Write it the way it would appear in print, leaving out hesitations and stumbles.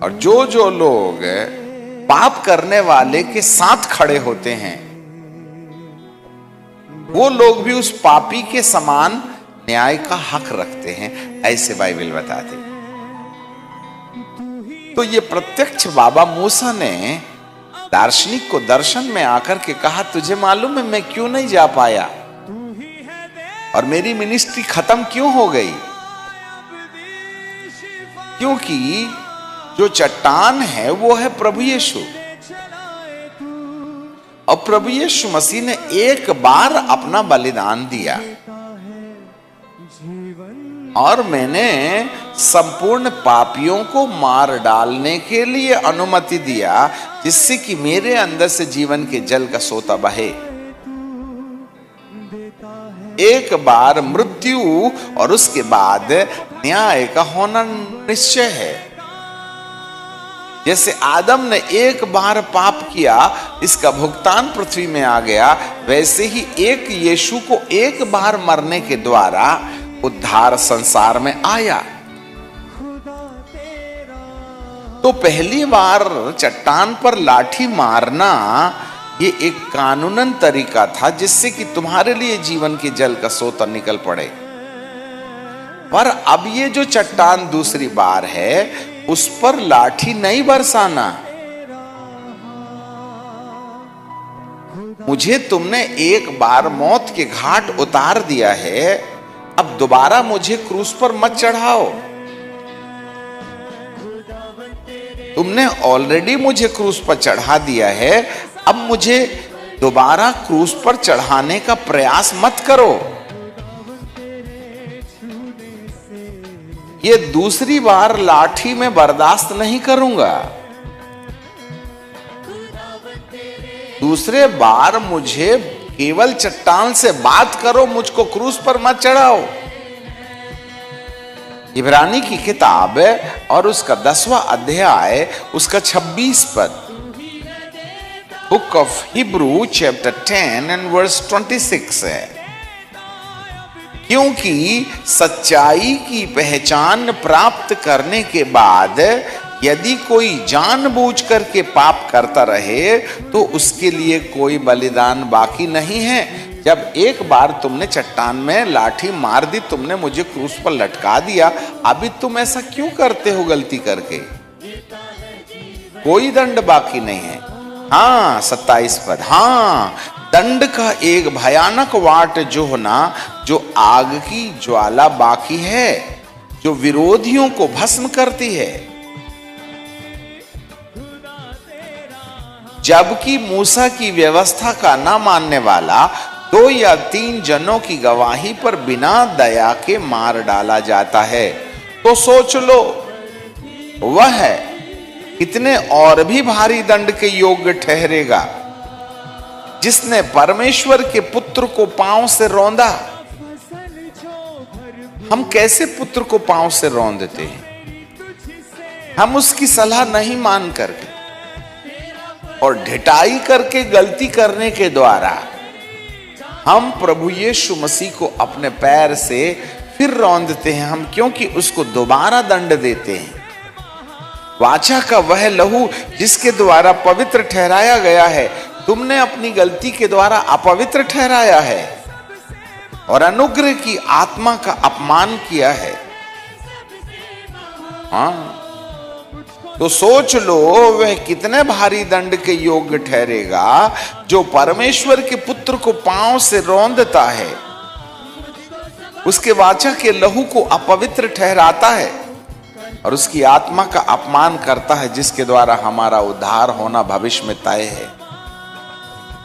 और जो जो लोग पाप करने वाले के साथ खड़े होते हैं, वो लोग भी उस पापी के समान न्याय का हक रखते हैं, ऐसे बाइबल बताती। तो ये प्रत्यक्ष बाबा मूसा ने दार्शनिक को दर्शन में आकर के कहा, तुझे मालूम है मैं क्यों नहीं जा पाया और मेरी मिनिस्ट्री खत्म क्यों हो गई? क्योंकि जो चट्टान है वो है प्रभु यीशु, और प्रभु यीशु मसीह ने एक बार अपना बलिदान दिया और मैंने संपूर्ण पापियों को मार डालने के लिए अनुमति दिया, जिससे कि मेरे अंदर से जीवन के जल का सोता बहे। एक बार मृत्यु और उसके बाद न्याय का होना निश्चय है। जैसे आदम ने एक बार पाप किया, इसका भुगतान पृथ्वी में आ गया, वैसे ही एक यीशु को एक बार मरने के द्वारा उद्धार संसार में आया। तो पहली बार चट्टान पर लाठी मारना ये एक कानूनन तरीका था, जिससे कि तुम्हारे लिए जीवन के जल का सोता निकल पड़े। पर अब ये जो चट्टान दूसरी बार है, उस पर लाठी नहीं बरसाना। मुझे तुमने एक बार मौत के घाट उतार दिया है, अब दोबारा मुझे क्रूस पर मत चढ़ाओ। तुमने ऑलरेडी मुझे क्रूस पर चढ़ा दिया है, अब मुझे दोबारा क्रूस पर चढ़ाने का प्रयास मत करो। ये दूसरी बार लाठी में बर्दाश्त नहीं करूंगा। दूसरे बार मुझे केवल चट्टान से बात करो, मुझको क्रूस पर मत चढ़ाओ। इब्रानी की किताब और उसका 10वां अध्याय, उसका 26 पद, book of Hebrew chapter 10 and verse 26 है। क्योंकि सच्चाई की पहचान प्राप्त करने के बाद यदि कोई जानबूझ करके पाप करता रहे, तो उसके लिए कोई बलिदान बाकी नहीं है। जब एक बार तुमने चट्टान में लाठी मार दी, तुमने मुझे क्रूस पर लटका दिया, अभी तुम ऐसा क्यों करते हो गलती करके? कोई दंड बाकी नहीं है। हाँ, 27 पद, हाँ, दंड का एक भयानक वाट जो होना, जो आग की ज्वाला बाकी है, जो विरोधियों को भस्म करती है। जबकि मूसा की व्यवस्था का न मानने वाला 2 या 3 जनों की गवाही पर बिना दया के मार डाला जाता है, तो सोच लो वह कितने और भी भारी दंड के योग्य ठहरेगा, जिसने परमेश्वर के पुत्र को पांव से रौंदा। हम कैसे पुत्र को पांव से रौंदते हैं? हम उसकी सलाह नहीं मान करके और ढिठाई करके गलती करने के द्वारा हम प्रभु यीशु मसीह को अपने पैर से फिर रौंदते हैं। हम क्योंकि उसको दोबारा दंड देते हैं। वाचा का वह लहू जिसके द्वारा पवित्र ठहराया गया है, तुमने अपनी गलती के द्वारा अपवित्र ठहराया है और अनुग्रह की आत्मा का अपमान किया है। हाँ, तो सोच लो वह कितने भारी दंड के योग्य ठहरेगा, जो परमेश्वर के पुत्र को पांव से रौंदता है, उसके वाचा के लहू को अपवित्र ठहराता है और उसकी आत्मा का अपमान करता है, जिसके द्वारा हमारा उद्धार होना भविष्य में तय है।